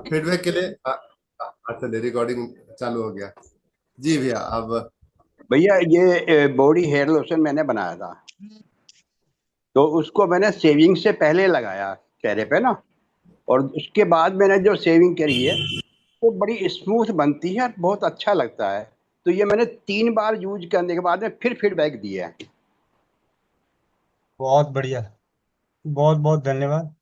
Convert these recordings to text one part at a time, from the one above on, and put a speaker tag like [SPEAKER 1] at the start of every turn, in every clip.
[SPEAKER 1] Feedback के लिए अच्छा, रिकॉर्डिंग चालू हो गया। जी भैया, अब
[SPEAKER 2] भैया ये बॉडी हेयर लोशन मैंने बनाया था, तो उसको मैंने शेविंग से पहले लगाया चेहरे पे ना, और उसके बाद मैंने जो शेविंग करी है वो बड़ी स्मूथ बनती है और बहुत अच्छा लगता है। तो ये मैंने 3 बार यूज करने के बाद में फिर फीडबैक दिया है।
[SPEAKER 3] बहुत बढ़िया। बहुत बहुत धन्यवाद।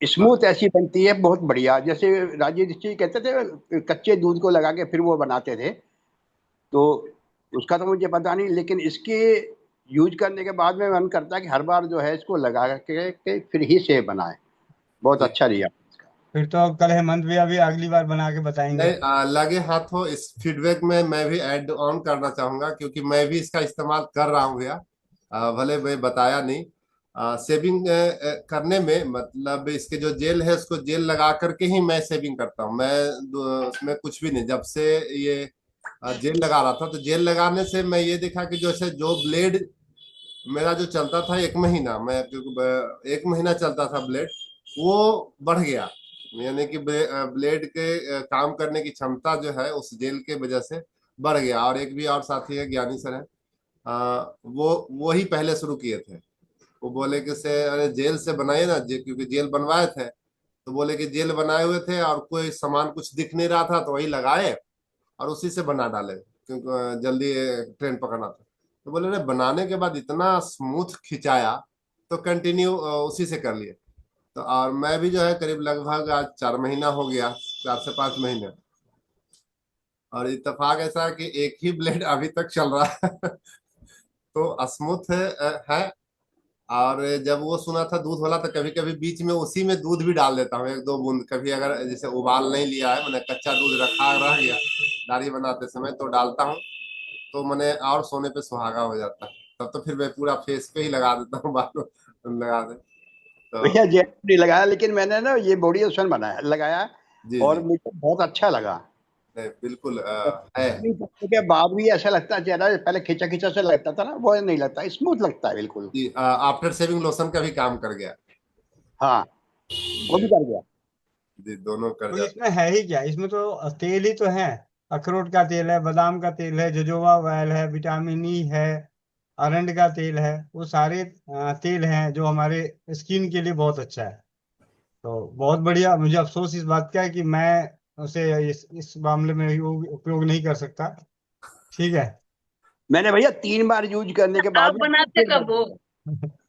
[SPEAKER 2] स्मूथ ऐसी बनती है, बहुत बढ़िया। जैसे राजीव जी कहते थे कच्चे दूध को लगा के फिर वो बनाते थे, तो उसका तो मुझे पता नहीं, लेकिन इसके यूज करने के बाद में मन करता है कि हर बार जो है इसको लगा के फिर ही सेव बनाए। बहुत
[SPEAKER 1] जी
[SPEAKER 2] अच्छा रिया इसका।
[SPEAKER 3] फिर तो कल हेमंत भैया भी अगली बार बना के बताएंगे।
[SPEAKER 1] नहीं, लगे हाथों इस फीडबैक में मैं भी ऐड ऑन करना चाहूंगा, क्योंकि मैं भी इसका इस्तेमाल कर रहा हूँ भैया। भले मैं बताया नहीं। सेविंग करने में मतलब इसके जो जेल है उसको जेल लगा करके ही मैं सेविंग करता हूँ। मैं उसमें कुछ भी नहीं। जब से ये जेल लगा रहा था, तो जेल लगाने से मैं ये देखा कि जैसे जो ब्लेड मेरा जो चलता था 1 महीना, मैं क्योंकि 1 महीना चलता था ब्लेड, वो बढ़ गया। यानी कि ब्लेड के काम करने की क्षमता जो है उस जेल के वजह से बढ़ गया। और एक भी और साथी है, ज्ञानी सर है, वो ही पहले शुरू किए थे। वो बोले कि से अरे जेल से बनाइए ना, क्योंकि जेल बनवाए थे, तो बोले कि जेल बनाए हुए थे और कोई सामान कुछ दिख नहीं रहा था, तो वही लगाए और उसी से बना डाले, क्योंकि जल्दी ट्रेन पकड़ना था। तो बोले रे, बनाने के बाद इतना स्मूथ खिंचाया, तो कंटिन्यू उसी से कर लिए। तो और मैं भी जो है करीब लगभग आज 4 महीना हो गया, 4 से 5 महीने। और इत्तेफाक ऐसा है कि एक ही ब्लेड अभी तक चल रहा है। तो स्मूथ है। और जब वो सुना था दूध वाला, तो कभी कभी बीच में उसी में दूध भी डाल देता हूँ, 1-2 बूंद। कभी अगर जैसे उबाल नहीं लिया है, मैंने कच्चा दूध रखा रह गया दाढ़ी बनाते समय, तो डालता हूँ। तो मैंने और सोने पे सुहागा हो जाता है। तब तो फिर मैं पूरा फेस पे ही लगा देता हूँ, बालों लगा दे तो।
[SPEAKER 2] भैया जेल नहीं लगाया, लेकिन मैंने ना ये बॉडी लोशन बनाया लगाया,
[SPEAKER 1] जी
[SPEAKER 2] और
[SPEAKER 1] जी।
[SPEAKER 2] मुझे बहुत अच्छा लगा।
[SPEAKER 1] नहीं, बिल्कुल है।
[SPEAKER 2] अपनी करने के बाद भी ऐसा लगता है, चेहरा पहले खिंचा खिंचा से लगता था ना, वो नहीं लगता, स्मूथ लगता है बिल्कुल।
[SPEAKER 1] जी, आफ्टर सेविंग लोशन का भी काम कर गया।
[SPEAKER 2] हाँ, वो भी
[SPEAKER 1] जी
[SPEAKER 2] कर गया।
[SPEAKER 1] जी, दोनों कर
[SPEAKER 3] तो
[SPEAKER 1] जाते।
[SPEAKER 3] इसमें है ही क्या, इसमें तो तेल ही तो है। अखरोट का तेल है, बादाम का तेल है, जोजोबा ऑयल है, विटामिन ई है, अरंड का तेल है। वो सारे तेल हैं जो हमारे स्किन के लिए बहुत अच्छा है। तो बहुत बढ़िया। मुझे अफसोस इस बात का है कि मैं उसे इस मामले में उपयोग नहीं कर सकता। ठीक है।
[SPEAKER 2] मैंने भैया 3 बार यूज करने के बाद
[SPEAKER 4] आप
[SPEAKER 2] में
[SPEAKER 4] बनाते
[SPEAKER 2] फिर
[SPEAKER 4] कब हो?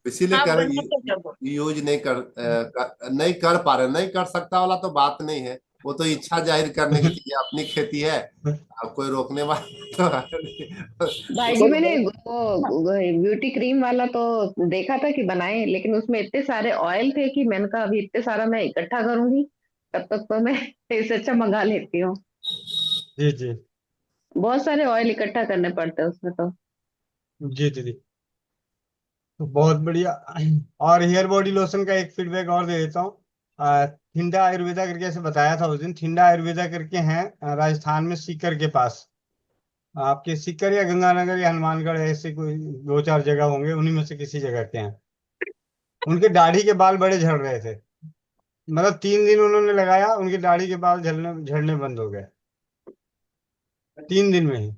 [SPEAKER 1] इसीलिए
[SPEAKER 4] आप
[SPEAKER 1] कर
[SPEAKER 4] बनाते कब हो?
[SPEAKER 1] यूज नहीं कर पा रहे। नहीं कर सकता वाला तो बात नहीं है, वो तो इच्छा जाहिर करने की चीज है, अपनी खेती है। अब कोई रोकने वाला तो है नहीं।
[SPEAKER 5] भाई जी, मैंने वो ब्यूटी क्रीम वाला तो देखा था कि बनाए, लेकिन उसमें इतने सारे ऑयल थे कि मैंने कहा अभी इतने सारा मैं इकट्ठा करूंगी, तब तक तो मैं इससे अच्छा मंगा लेती हूँ।
[SPEAKER 3] जी जी।
[SPEAKER 5] बहुत सारे ऑयल इकट्ठा करने पड़ते हैं उसमें तो।
[SPEAKER 3] जी दीदी। तो बहुत बढ़िया। और हेयर बॉडी लोशन का एक फीडबैक और दे देता हूँ। थिंडा आयुर्वेदा करके ऐसे बताया था उस दिन। थिंडा आयुर्वेदा करके हैं राजस्थान में, सीकर के पास। आपके सीकर या गंगानगर या हनुमानगढ़, ऐसे कोई 2-4 जगह होंगे, उन्हीं में से किसी जगह के हैं। उनके दाढ़ी के बाल बड़े झड़ रहे थे। मतलब 3 दिन उन्होंने लगाया, उनकी दाढ़ी के बाल झड़ने झड़ने बंद हो गए 3 दिन में ही।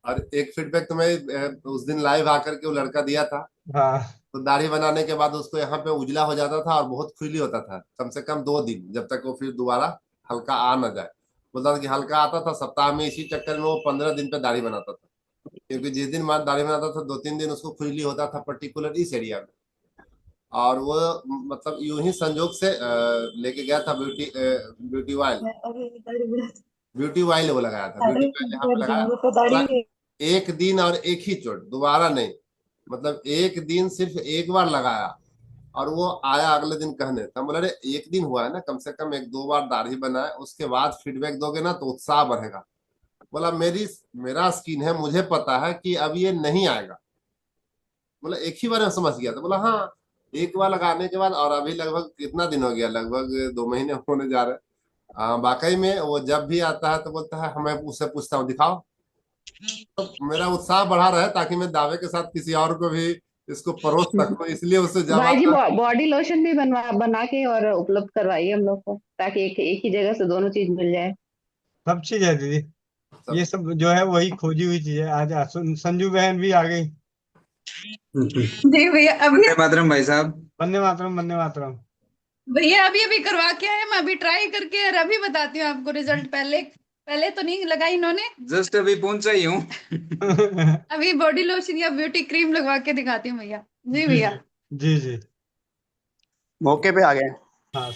[SPEAKER 1] और एक फीडबैक तो मैं उस दिन लाइव आकर के वो लड़का दिया था।
[SPEAKER 3] हाँ।
[SPEAKER 1] तो दाढ़ी बनाने के बाद उसको यहाँ पे उजला हो जाता था और बहुत खुजली होता था, कम से कम 2 दिन, जब तक वो फिर दोबारा हल्का आ ना जाए। बोलता था कि हल्का आता था सप्ताह में, इसी चक्कर में वो 15 दिन पे दाढ़ी बनाता था। क्योंकि जिस दिन बाद दाढ़ी बनाता था 2-3 दिन उसको खुजली होता था, पर्टिकुलर इस एरिया में। और वो मतलब यूं ही संजोग से लेके गया था ब्यूटी ऑयल। ब्यूटी ऑयल वो लगाया था, ब्यूटी ऑयल यहाँ पे लगाया। बोला 1 दिन और एक ही चोट, दोबारा नहीं। मतलब 1 दिन सिर्फ एक बार लगाया, और वो आया अगले दिन कहने। तब बोला रे, 1 दिन हुआ है ना, कम से कम 1-2 बार दाढ़ी बनाए, उसके बाद फीडबैक दोगे ना तो उत्साह बढ़ेगा। बोला मेरा स्किन है, मुझे पता है कि अब ये नहीं आएगा। बोला एक ही बार में समझ गया। तो बोला हाँ, एक बार लगाने के बाद। और अभी लगभग कितना दिन हो गया, लगभग 2 महीने होने जा रहे हैं। वाकई में वो जब भी आता है तो बोलता है, हमें उससे पूछता हूँ दिखाओ। तो मेरा उत्साह बढ़ा रहा है, ताकि मैं दावे के साथ किसी और को भी इसको परोस सकूं, इसलिए उसे जब
[SPEAKER 5] भाई जी
[SPEAKER 1] आप
[SPEAKER 5] बॉडी लोशन भी बना के और उपलब्ध करवाइए हम लोग को, ताकि एक ही जगह से दोनों चीज मिल जाए।
[SPEAKER 3] सब चीज है दीदी। ये
[SPEAKER 1] सब
[SPEAKER 3] सब जो है वही खोजी हुई चीज है। आज संजू बहन भी आ गई।
[SPEAKER 4] जी भैया अभी
[SPEAKER 6] वंदे मातरम भाई साहब।
[SPEAKER 3] वंदे मातरम, वंदे मातरम।
[SPEAKER 4] भैया अभी अभी करवा के आए, मैं अभी ट्राई करके और अभी बताती हूँ आपको रिजल्ट। पहले पहले तो नहीं लगाई इन्होंने,
[SPEAKER 6] जस्ट अभी पहुंचा ही हूँ।
[SPEAKER 4] अभी बॉडी लोशन या ब्यूटी क्रीम लगवा के दिखाती हूँ भैया। जी
[SPEAKER 3] जी
[SPEAKER 4] भैया।
[SPEAKER 3] जी जी।
[SPEAKER 2] मौके पे आ गए।
[SPEAKER 3] हाँ,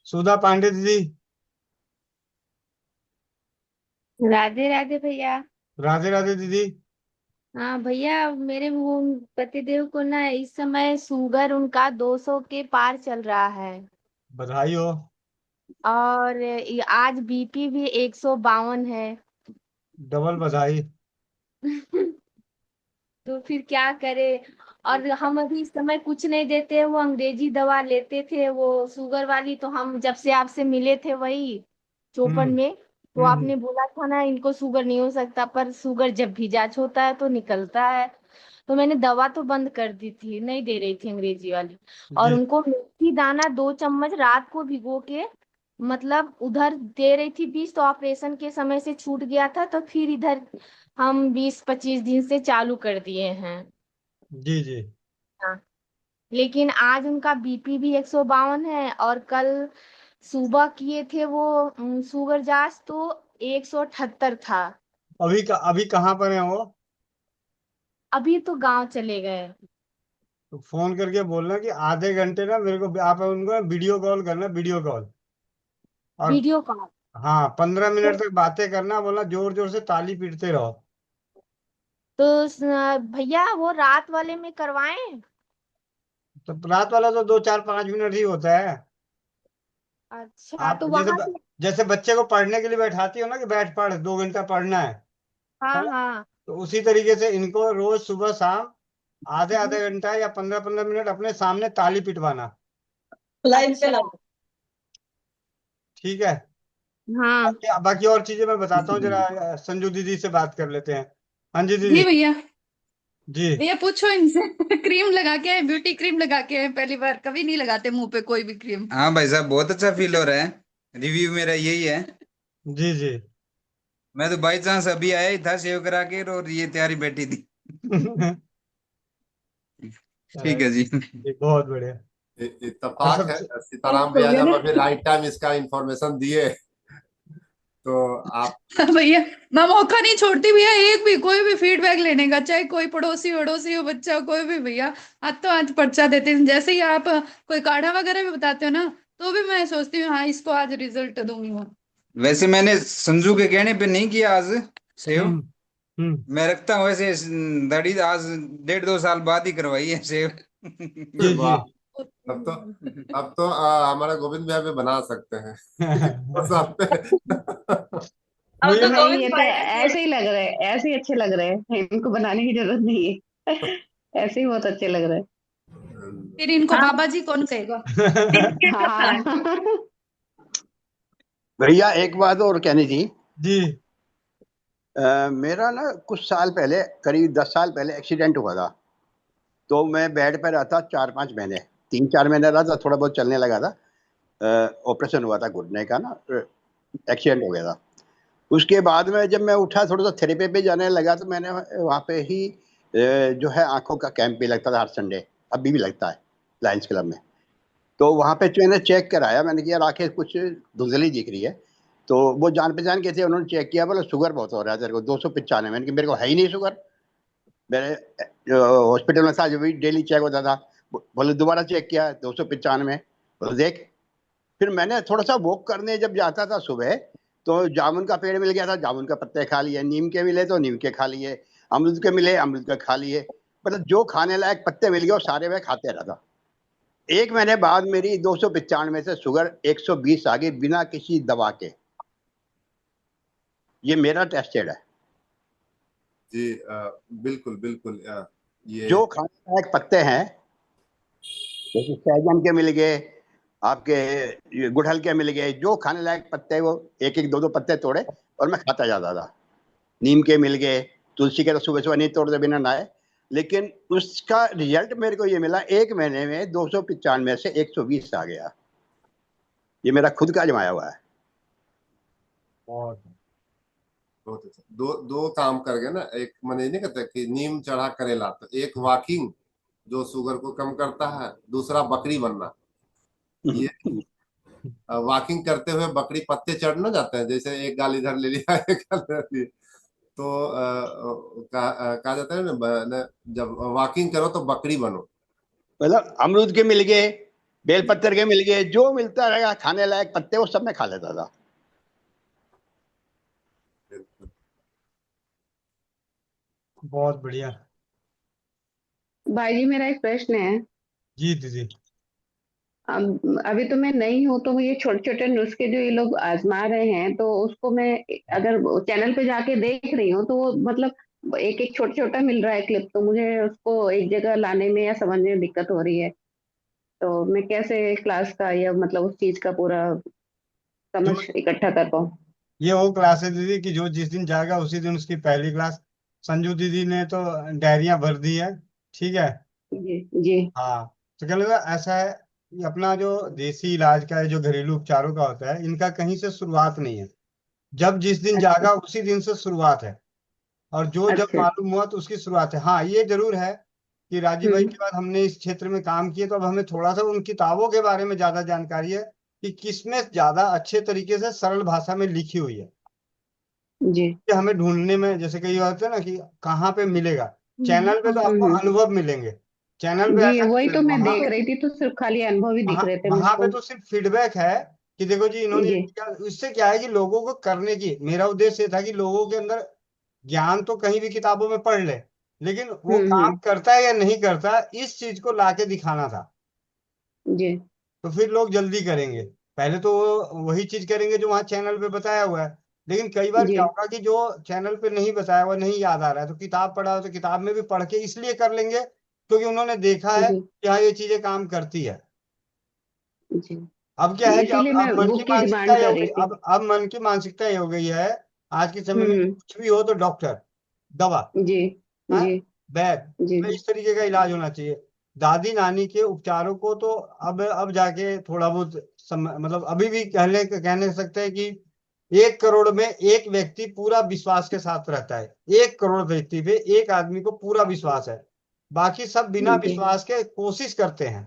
[SPEAKER 3] सुधा पांडे दीदी।
[SPEAKER 7] राधे राधे भैया।
[SPEAKER 3] राधे राधे दीदी।
[SPEAKER 7] हाँ भैया, मेरे वो पतिदेव को ना इस समय शुगर उनका 200 के पार चल रहा है।
[SPEAKER 3] बधाई हो।
[SPEAKER 7] और आज बीपी भी 152 है।
[SPEAKER 3] डबल बधाई।
[SPEAKER 7] तो फिर क्या करे। और हम अभी इस समय कुछ नहीं देते, वो अंग्रेजी दवा लेते थे वो शुगर वाली। तो हम जब से आपसे मिले थे वही चोपन
[SPEAKER 3] हम्म
[SPEAKER 7] में, तो
[SPEAKER 3] हम्म।
[SPEAKER 7] आपने बोला था ना इनको शुगर नहीं हो सकता, पर शुगर जब भी जांच होता है तो निकलता है। तो मैंने दवा तो बंद कर दी थी, नहीं दे रही थी अंग्रेजी वाली। और
[SPEAKER 3] जी
[SPEAKER 7] उनको मेथी दाना 2 चम्मच रात को भिगो के, मतलब उधर दे रही थी 20, तो ऑपरेशन के समय से छूट गया था, तो फिर इधर हम 20-25 दिन से चालू कर दिए हैं।
[SPEAKER 3] जी जी।
[SPEAKER 7] हाँ। लेकिन आज उनका बीपी भी 152 है, और कल सुबह किए थे वो शुगर जांच, तो 178 था।
[SPEAKER 3] अभी कहाँ पर है वो?
[SPEAKER 7] अभी तो गांव चले गए।
[SPEAKER 3] तो फोन करके बोलना कि आधे घंटे ना मेरे को, आप उनको वीडियो कॉल करना, वीडियो कॉल। और
[SPEAKER 7] वीडियो कॉल।
[SPEAKER 3] हाँ, 15 मिनट तक बातें करना, बोलना जोर जोर से ताली पीटते रहो।
[SPEAKER 7] तो भैया वो रात वाले में करवाएं?
[SPEAKER 3] तो रात वाला तो 2 4 5 मिनट ही होता है।
[SPEAKER 7] अच्छा,
[SPEAKER 3] आप
[SPEAKER 7] तो
[SPEAKER 3] जैसे
[SPEAKER 7] वहां से।
[SPEAKER 3] जैसे बच्चे को पढ़ने के लिए बैठाती हो ना कि बैठ पढ़, 2 घंटा पढ़ना है
[SPEAKER 7] हाँ
[SPEAKER 3] ना?
[SPEAKER 7] हाँ।
[SPEAKER 3] तो उसी तरीके से इनको रोज सुबह शाम आधे आधे घंटा या 15 15 मिनट अपने सामने ताली पिटवाना।
[SPEAKER 4] लाइव
[SPEAKER 7] अच्छा।
[SPEAKER 4] चला।
[SPEAKER 3] ठीक है।
[SPEAKER 7] हाँ।
[SPEAKER 3] बाकी और चीजें मैं बताता हूँ, जरा संजू दीदी से बात कर लेते हैं। हाँ जी
[SPEAKER 4] जी
[SPEAKER 3] दीदी।
[SPEAKER 4] भैया।
[SPEAKER 3] जी।
[SPEAKER 4] भैया पूछो इनसे। क्रीम लगा के आए, ब्यूटी क्रीम लगा के आए, पहली बार, कभी नहीं लगाते मुंह पे कोई भी क्रीम।
[SPEAKER 6] हाँ भाई साहब, बहुत अच्छा फील हो रहा है। रिव्यू मेरा यही है।
[SPEAKER 3] जी जी।
[SPEAKER 6] मैं तो बाई चांस अभी आया ही था सेव करा के, और ये तैयारी बैठी थी। ठीक है जी।
[SPEAKER 3] बहुत बढ़िया। और
[SPEAKER 1] इत्तेफाक
[SPEAKER 3] सब।
[SPEAKER 1] है, सीताराम
[SPEAKER 4] हो
[SPEAKER 1] भैया
[SPEAKER 4] गया
[SPEAKER 1] जब
[SPEAKER 4] ना।
[SPEAKER 1] अभी राइट टाइम इसका इंफॉर्मेशन दिए, तो आप
[SPEAKER 4] भैया मैं मौका नहीं छोड़ती भैया, एक भी कोई भी फीडबैक लेने का, चाहे कोई पड़ोसी वड़ोसी हो, बच्चा हो, कोई भी भैया। आज तो आज पर्चा देते हैं। जैसे ही आप कोई काढ़ा वगैरह भी बताते हो ना, तो भी मैं सोचती हूँ हाँ इसको आज रिजल्ट दूंगी मैं।
[SPEAKER 6] वैसे मैंने संजू के कहने पे नहीं किया आज सेव।
[SPEAKER 3] हम्म हम्म।
[SPEAKER 6] मैं रखता हूँ वैसे दाढ़ी आज 1.5 2 साल बाद ही करवाई है सेव।
[SPEAKER 3] जी जी।
[SPEAKER 1] वाह, तब तो अब तो हमारा गोविंद भैया भी बना सकते हैं। बस आप पे
[SPEAKER 4] अब
[SPEAKER 3] मुझे
[SPEAKER 4] तो
[SPEAKER 3] ना
[SPEAKER 5] नहीं,
[SPEAKER 4] गोविंद
[SPEAKER 5] ये तो
[SPEAKER 4] भाई ने
[SPEAKER 5] ऐसे ही लग रहे हैं, ऐसे ही अच्छे लग रहे हैं, इनको बनाने की जरूरत नहीं है। ऐसे ही बहुत अच्छे लग रहे
[SPEAKER 4] फिर इनको
[SPEAKER 5] हैं।
[SPEAKER 4] बाबा जी कौन कहेगा।
[SPEAKER 5] हाँ।
[SPEAKER 2] भैया एक बात और कहनी थी।
[SPEAKER 3] जी
[SPEAKER 2] मेरा ना कुछ साल पहले, करीब 10 साल पहले एक्सीडेंट हुआ था। तो मैं बेड पर रहा था 4 5 महीने, 3 4 महीने रहा था, थोड़ा बहुत चलने लगा था। ऑपरेशन हुआ था घुटने का ना, एक्सीडेंट हो गया था। उसके बाद में जब मैं उठा, थोड़ा सा थेरेपी पे जाने लगा, तो मैंने वहाँ पे ही जो है आंखों का कैंप भी लगता था हर संडे, अभी भी लगता है लायंस क्लब में। तो वहाँ पे मैंने चेक कराया, मैंने किया आंखें कुछ धुंधली दिख रही है। तो वो जान पहचान के थे, उन्होंने चेक किया, बोले शुगर बहुत हो रहा है तेरे को, 295। मैंने कहा मेरे को है ही नहीं शुगर। मेरे हॉस्पिटल में था, जो भी डेली चेक होता था। बोले दोबारा चेक किया, 295। बोले देख। फिर मैंने थोड़ा सा वॉक करने जब जाता था सुबह, तो जामुन का पेड़ मिल गया था, जामुन का पत्ते खा लिए, नीम के मिले तो नीम के खा लिए, अमरूद के मिले अमरूद के खा लिए। मतलब जो खाने लायक पत्ते मिल गए वो सारे मैं खाते रहता। 1 महीने बाद मेरी 295 से शुगर 120 आ गई, बिना किसी दवा के। ये मेरा टेस्टेड है।
[SPEAKER 1] जी बिल्कुल बिल्कुल, ये
[SPEAKER 2] जो खाने लायक पत्ते हैं, जैसे सहजन के मिल गए, आपके ये गुड़हल के मिल गए, जो खाने लायक पत्ते, वो एक एक दो दो पत्ते तोड़े और मैं खाता जाता था। नीम के मिल गए, तुलसी के तो सुबह सुबह नहीं तोड़ते बिना नहाए। लेकिन उसका रिजल्ट मेरे को ये मिला 1 महीने में 295 से 120 आ गया। ये मेरा खुद का आजमाया हुआ है।
[SPEAKER 3] बहुत
[SPEAKER 1] बहुत अच्छा। दो दो काम कर गए ना, एक मैंने नहीं कहते कि नीम चढ़ा करेला, तो एक वॉकिंग जो शुगर को कम करता है, दूसरा बकरी बनना। ये वॉकिंग करते हुए बकरी पत्ते चढ़ ना जाते हैं, जैसे एक गाल इधर ले लिया एक गाल इधर ले लिया। तो कहा जाता है ना, जब वॉकिंग करो तो बकरी बनो।
[SPEAKER 2] मतलब अमरूद के मिल गए, बेलपत्र के मिल गए, जो मिलता रहेगा खाने लायक पत्ते वो सब मैं खा लेता था।
[SPEAKER 3] बहुत बढ़िया।
[SPEAKER 5] भाई जी मेरा एक प्रश्न है।
[SPEAKER 3] जी दीदी।
[SPEAKER 5] अभी तो मैं नई हूँ, तो ये छोटे छोटे नुस्खे जो ये लोग आजमा रहे हैं, तो उसको मैं अगर चैनल पे जाके देख रही हूँ, तो वो मतलब एक एक छोटा छोटा मिल रहा है क्लिप, तो मुझे उसको एक जगह लाने में या समझने में दिक्कत हो रही है। तो मैं कैसे क्लास का या मतलब उस चीज का पूरा समझ
[SPEAKER 3] जो
[SPEAKER 5] इकट्ठा कर पाऊँ?
[SPEAKER 3] ये वो क्लास है दीदी कि जो जिस दिन जाएगा उसी दिन उसकी पहली क्लास। संजू दीदी ने तो डायरियां भर दी है। ठीक है।
[SPEAKER 5] जी जी।
[SPEAKER 3] हाँ। तो क्या लगा ऐसा है, ये अपना जो देसी इलाज का है, जो घरेलू उपचारों का होता है, इनका कहीं से शुरुआत नहीं है। जब जिस दिन
[SPEAKER 5] अच्छा
[SPEAKER 3] जागा उसी दिन से शुरुआत है। और जो जब
[SPEAKER 5] अच्छा।
[SPEAKER 3] मालूम हुआ तो उसकी शुरुआत है। हाँ, ये जरूर है कि राजीव भाई
[SPEAKER 5] हम्म।
[SPEAKER 3] के बाद हमने इस क्षेत्र में काम किए, तो अब हमें थोड़ा सा उन किताबों के बारे में ज्यादा जानकारी है कि किसमें ज्यादा अच्छे तरीके से सरल भाषा में लिखी हुई है।
[SPEAKER 5] जी।
[SPEAKER 3] कि हमें ढूंढने में जैसे कई होता है ना कि कहाँ पे मिलेगा। चैनल पे तो आपको
[SPEAKER 5] हम्म।
[SPEAKER 3] अनुभव मिलेंगे। चैनल पे
[SPEAKER 5] जी
[SPEAKER 3] ऐसा
[SPEAKER 5] वही
[SPEAKER 3] नहीं,
[SPEAKER 5] तो मैं
[SPEAKER 3] वहां
[SPEAKER 5] देख
[SPEAKER 3] पे
[SPEAKER 5] रही थी, तो सिर्फ खाली अनुभव ही दिख
[SPEAKER 3] वहां
[SPEAKER 5] रहे थे
[SPEAKER 3] वहां पे
[SPEAKER 5] मुझको।
[SPEAKER 3] तो सिर्फ फीडबैक है कि देखो जी इन्होंने ये
[SPEAKER 5] जी।
[SPEAKER 3] किया। इससे क्या है कि लोगों को करने की, मेरा उद्देश्य ये था कि लोगों के अंदर ज्ञान तो कहीं भी किताबों में पढ़ ले, लेकिन वो काम
[SPEAKER 5] हम्म।
[SPEAKER 3] करता है या नहीं करता, इस चीज को लाके दिखाना था।
[SPEAKER 5] जी
[SPEAKER 3] तो फिर लोग जल्दी करेंगे। पहले तो वो वही चीज करेंगे जो वहाँ चैनल पे बताया हुआ है। लेकिन कई बार
[SPEAKER 5] जी
[SPEAKER 3] क्या होगा कि जो चैनल पे नहीं बताया हुआ, नहीं याद आ रहा है, तो किताब पढ़ा हो तो किताब में भी पढ़ के इसलिए कर लेंगे क्योंकि उन्होंने देखा है
[SPEAKER 5] जी
[SPEAKER 3] कि हाँ ये चीजें काम करती है।
[SPEAKER 5] जी।
[SPEAKER 3] अब क्या है कि
[SPEAKER 5] इसीलिए मैं
[SPEAKER 3] अब मन की
[SPEAKER 5] बुक की
[SPEAKER 3] मानसिकता
[SPEAKER 5] डिमांड
[SPEAKER 3] ये हो
[SPEAKER 5] कर
[SPEAKER 3] गई,
[SPEAKER 5] रही थी।
[SPEAKER 3] अब मन की मानसिकता ये हो गई है आज के समय में कि
[SPEAKER 5] हम्म।
[SPEAKER 3] कुछ भी हो तो डॉक्टर, दवा,
[SPEAKER 5] जी
[SPEAKER 3] हाँ,
[SPEAKER 5] जी
[SPEAKER 3] बैग,
[SPEAKER 5] जी।
[SPEAKER 3] तो इस तरीके का इलाज होना चाहिए। दादी नानी के उपचारों को तो अब जाके थोड़ा बहुत मतलब अभी भी कहने सकते हैं कि 1 करोड़ में एक व्यक्ति पूरा विश्वास के साथ रहता है। 1 करोड़ व्यक्ति पे एक आदमी को पूरा विश्वास है। बाकी सब बिना
[SPEAKER 5] जी।
[SPEAKER 3] विश्वास के कोशिश करते हैं।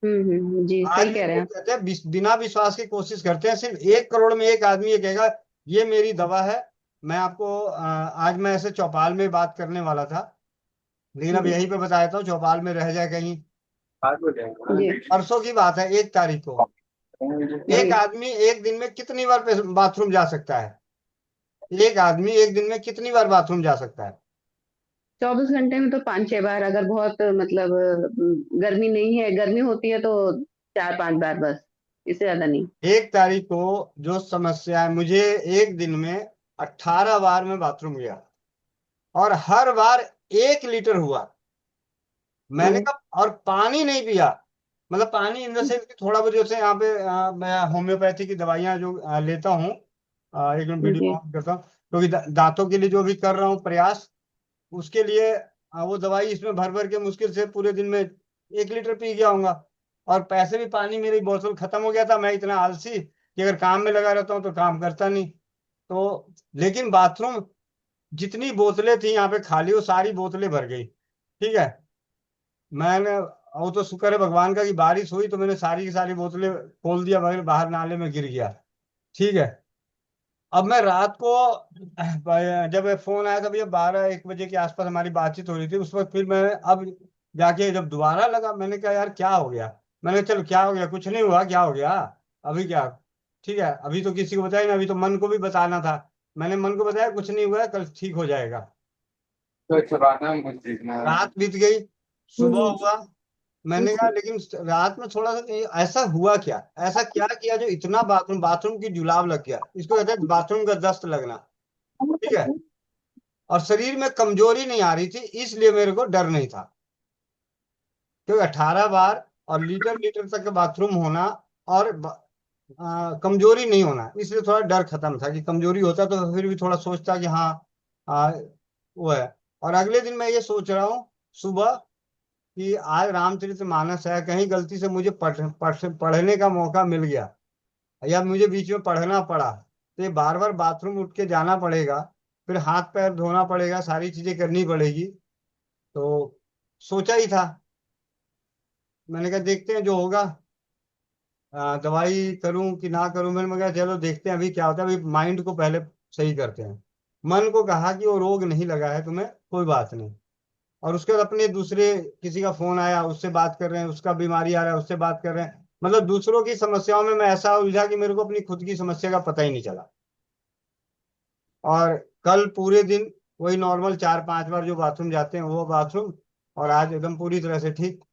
[SPEAKER 5] जी
[SPEAKER 3] आज
[SPEAKER 5] सही
[SPEAKER 3] भी
[SPEAKER 5] कह रहे
[SPEAKER 3] लोग
[SPEAKER 5] हैं आप।
[SPEAKER 3] कहते हैं बिना विश्वास की कोशिश करते हैं। सिर्फ 1 करोड़ में एक आदमी ये कहेगा ये मेरी दवा है। मैं आपको आज मैं ऐसे चौपाल में बात करने वाला था, लेकिन अब
[SPEAKER 5] जी
[SPEAKER 3] यहीं पे बताया था, चौपाल में रह जाए कहीं।
[SPEAKER 5] जी
[SPEAKER 3] परसों की बात है, 1 तारीख को। एक
[SPEAKER 5] जी।
[SPEAKER 3] आदमी एक दिन में कितनी बार बाथरूम जा सकता है? एक आदमी एक दिन में कितनी बार बाथरूम जा सकता है?
[SPEAKER 5] 24 घंटे में तो 5-6 बार, अगर बहुत मतलब गर्मी नहीं है, गर्मी होती है तो 4-5 बार बस, इससे ज्यादा नहीं।
[SPEAKER 3] 1 तारीख को जो समस्या है, मुझे एक दिन में 18 बार मैं बाथरूम गया और हर बार 1 लीटर हुआ। मैंने
[SPEAKER 5] हम्म।
[SPEAKER 3] कहा, और पानी नहीं पिया। मतलब पानी इन द सेंस कि थोड़ा बहुत जैसे यहाँ पे मैं होम्योपैथी की दवाइयाँ जो लेता हूँ, एक मिनट वीडियो
[SPEAKER 5] जी
[SPEAKER 3] ऑन करता हूँ, क्योंकि दांतों के लिए जो भी कर रहा हूँ प्रयास, उसके लिए वो दवाई इसमें भर भर के मुश्किल से पूरे दिन में 1 लीटर पी गया हूँगा। और पैसे भी, पानी मेरी बोतल खत्म हो गया था। मैं इतना आलसी कि अगर काम में लगा रहता हूँ तो काम करता नहीं। तो लेकिन बाथरूम जितनी बोतलें थी यहाँ पे खाली, वो सारी बोतलें भर गई। ठीक है। मैंने, वो तो शुक्र है भगवान का कि बारिश हुई तो मैंने सारी की सारी बोतलें खोल दिया, मगर बाहर नाले में गिर गया। ठीक है। अब मैं रात को जब फोन आया था भैया 12-1 बजे के आसपास हमारी बातचीत हो रही थी, उस वक्त फिर मैं अब जाके जब दोबारा लगा, मैंने कहा यार क्या हो गया। मैंने कहा चलो क्या हो गया, कुछ नहीं हुआ, क्या हो गया अभी क्या। ठीक है, अभी तो किसी को बताया नहीं, अभी तो मन को भी बताना था। मैंने मन को बताया कुछ नहीं हुआ है, कल ठीक हो जाएगा। रात बीत गई, सुबह
[SPEAKER 5] हम्म।
[SPEAKER 3] हुआ। मैंने कहा लेकिन रात में थोड़ा सा ऐसा हुआ क्या, ऐसा क्या किया जो इतना बाथरूम बाथरूम की जुलाब लग गया, इसको कहते हैं बाथरूम का दस्त लगना। ठीक है। और शरीर में कमजोरी नहीं आ रही थी, इसलिए मेरे को डर नहीं था। क्योंकि 18 बार और लीटर लीटर तक का बाथरूम होना, और कमजोरी नहीं होना, इसलिए थोड़ा डर खत्म था। कि कमजोरी होता तो फिर भी थोड़ा सोचता कि हाँ वो है। और अगले दिन मैं ये सोच रहा हूँ सुबह कि आज रामचरितमानस है, कहीं गलती से मुझे पढ़ने का मौका मिल गया या मुझे बीच में पढ़ना पड़ा, तो ये बार बार बाथरूम उठ के जाना पड़ेगा, फिर हाथ पैर धोना पड़ेगा, सारी चीजें करनी पड़ेगी। तो सोचा ही था, मैंने कहा देखते हैं जो होगा, दवाई करूं कि ना करूं। मैंने कहा चलो देखते हैं अभी क्या होता है, अभी माइंड को पहले सही करते हैं। मन को कहा कि वो रोग नहीं लगा है तुम्हें, कोई बात नहीं। और उसके बाद अपने दूसरे किसी का फोन आया, उससे बात कर रहे हैं, उसका बीमारी आ रहा है, उससे बात कर रहे हैं। मतलब दूसरों की समस्याओं में मैं ऐसा उलझा कि मेरे को अपनी खुद की समस्या का पता ही नहीं चला। और कल पूरे दिन वही नॉर्मल 4-5 बार जो बाथरूम जाते हैं वो बाथरूम, और आज एकदम पूरी तरह से ठीक।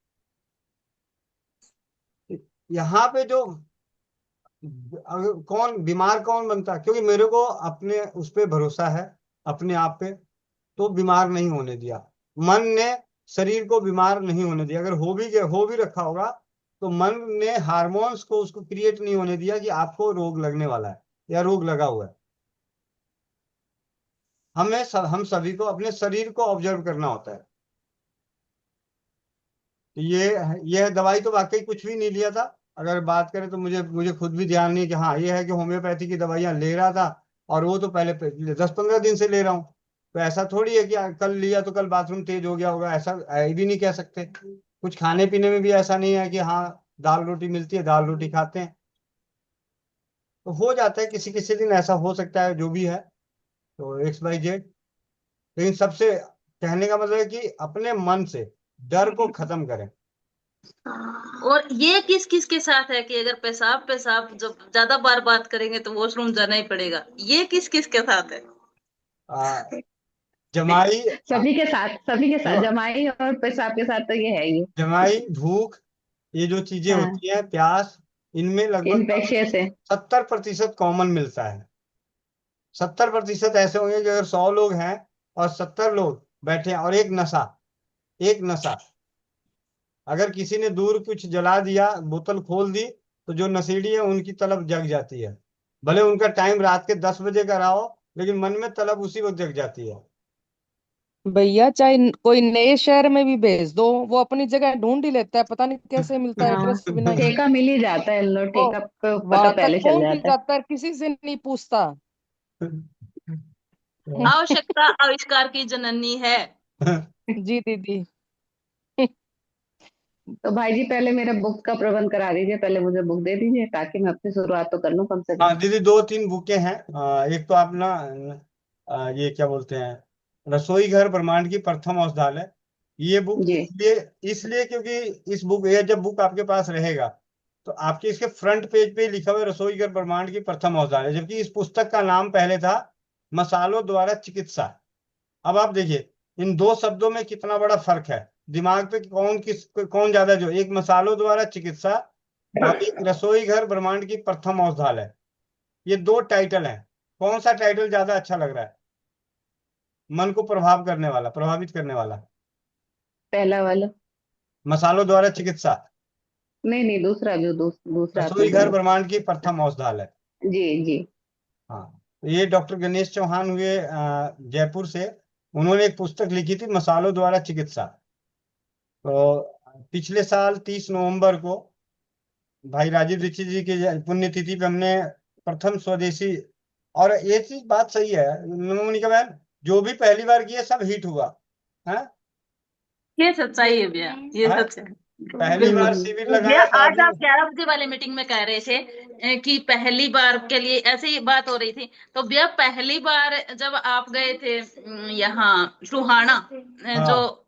[SPEAKER 3] यहाँ पे जो अगर कौन बीमार कौन बनता, क्योंकि मेरे को अपने उस पे भरोसा है, अपने आप पे, तो बीमार नहीं होने दिया। मन ने शरीर को बीमार नहीं होने दिया। अगर हो भी रखा होगा तो मन ने हार्मोन्स को उसको क्रिएट नहीं होने दिया कि आपको रोग लगने वाला है या रोग लगा हुआ है। हम सभी को अपने शरीर को ऑब्जर्व करना होता है। तो ये दवाई तो वाकई कुछ भी नहीं लिया था। अगर बात करें तो मुझे मुझे खुद भी ध्यान नहीं है कि हाँ ये है कि होम्योपैथी की दवाइयां ले रहा था, और वो तो पहले 10-15 दिन से ले रहा हूँ। तो ऐसा थोड़ी है कि कल लिया तो कल बाथरूम तेज हो गया होगा, ऐसा ये भी नहीं कह सकते। कुछ खाने पीने में भी ऐसा नहीं है कि हाँ दाल रोटी मिलती है दाल रोटी खाते हैं, तो हो जाता है किसी किसी दिन ऐसा हो सकता है, जो भी है। तो XYZ, लेकिन सबसे कहने का मतलब है कि अपने मन से डर को खत्म करें।
[SPEAKER 8] और ये किस किस के साथ है कि अगर पेशाब पेशाब जब ज्यादा बार बात करेंगे तो वॉशरूम जाना ही पड़ेगा, ये किस किस के साथ है?
[SPEAKER 3] आ, जमाई
[SPEAKER 5] सभी के साथ जमाई और पेशाब के साथ तो ये है ही।
[SPEAKER 3] जमाई, भूख, ये जो चीजें
[SPEAKER 5] हाँ,
[SPEAKER 3] होती हैं, प्यास, इनमें लगभग
[SPEAKER 5] इन्फेक्शियस है।
[SPEAKER 3] 70% कॉमन मिलता है। 70% ऐसे होंगे कि अगर 100 लोग हैं और 70 लोग बैठे हैं, और एक नशा, अगर किसी ने दूर कुछ जला दिया, बोतल खोल दी, तो जो नशेड़ी है उनकी तलब जग जाती है। भले उनका टाइम रात के 10 बजे का रहा हो, लेकिन मन में तलब उसी वक्त जग जाती है।
[SPEAKER 9] भैया चाहे कोई नए शहर में भी भेज दो, वो अपनी जगह ढूंढ ही लेता है, पता नहीं कैसे मिलता है
[SPEAKER 5] हाँ,
[SPEAKER 9] एड्रेस बिना ही।
[SPEAKER 5] ठेका मिल ही जाता है, लो
[SPEAKER 9] ओ,
[SPEAKER 5] ठेका का पता
[SPEAKER 9] वहां तक
[SPEAKER 5] पहले चल
[SPEAKER 9] पहुंच ही
[SPEAKER 5] जाता है।
[SPEAKER 9] जाता है, किसी से नहीं पूछता।
[SPEAKER 8] आवश्यकता आविष्कार की जननी है।
[SPEAKER 9] जी दीदी।
[SPEAKER 5] तो भाई जी पहले मेरा बुक का प्रबंध करा दीजिए, पहले मुझे बुक दे दीजिए ताकि मैं अपनी शुरुआत तो कर लूं कम से कम।
[SPEAKER 3] हाँ दीदी, 2-3 बुकें हैं। एक तो आप ना, ये क्या बोलते हैं, रसोई घर ब्रह्मांड की प्रथम औषधालय। ये बुक
[SPEAKER 5] जी।
[SPEAKER 3] इसलिए क्योंकि ये जब बुक आपके पास रहेगा तो आपके इसके फ्रंट पेज पे लिखा हुआ है रसोई घर ब्रह्मांड की प्रथम औषधालय, जबकि इस पुस्तक का नाम पहले था मसालों द्वारा चिकित्सा। अब आप देखिए इन दो शब्दों में कितना बड़ा फर्क है। दिमाग पे कौन ज्यादा जो, एक मसालों द्वारा चिकित्सा और एक रसोई घर ब्रह्मांड की प्रथम औषधालय। ये दो टाइटल हैं, कौन सा टाइटल ज्यादा अच्छा लग रहा है, मन को प्रभावित करने वाला?
[SPEAKER 5] पहला वाला।
[SPEAKER 3] मसालों द्वारा चिकित्सा,
[SPEAKER 5] नहीं नहीं, दूसरा जो दूसरा आपने
[SPEAKER 3] रसोई घर
[SPEAKER 5] बोला।
[SPEAKER 3] ब्रह्मांड की प्रथम औषधालय।
[SPEAKER 5] जी जी।
[SPEAKER 3] हाँ, तो ये डॉक्टर गणेश चौहान हुए जयपुर से, उन्होंने एक पुस्तक लिखी थी मसालों द्वारा चिकित्सा। तो पिछले साल 30 नवंबर को भाई राजीव दीक्षित जी की पुण्यतिथि पे हमने प्रथम स्वदेशी, और ये चीज बात सही है मोनिका बहन, जो भी पहली बार किए सब हिट हुआ है।
[SPEAKER 8] ये सच्चाई है भैया, ये
[SPEAKER 3] हाँ?
[SPEAKER 8] सच है।
[SPEAKER 3] पहली बार
[SPEAKER 8] बिल्कुल
[SPEAKER 3] शिविर
[SPEAKER 8] भैया,
[SPEAKER 3] लगाया था
[SPEAKER 8] आज
[SPEAKER 3] अभी।
[SPEAKER 8] आप 11 बजे वाले मीटिंग में कह रहे थे कि पहली बार के लिए ऐसे ही बात हो रही थी, तो भैया पहली बार जब आप गए थे यहाँ टूहाना,
[SPEAKER 3] हाँ,
[SPEAKER 8] जो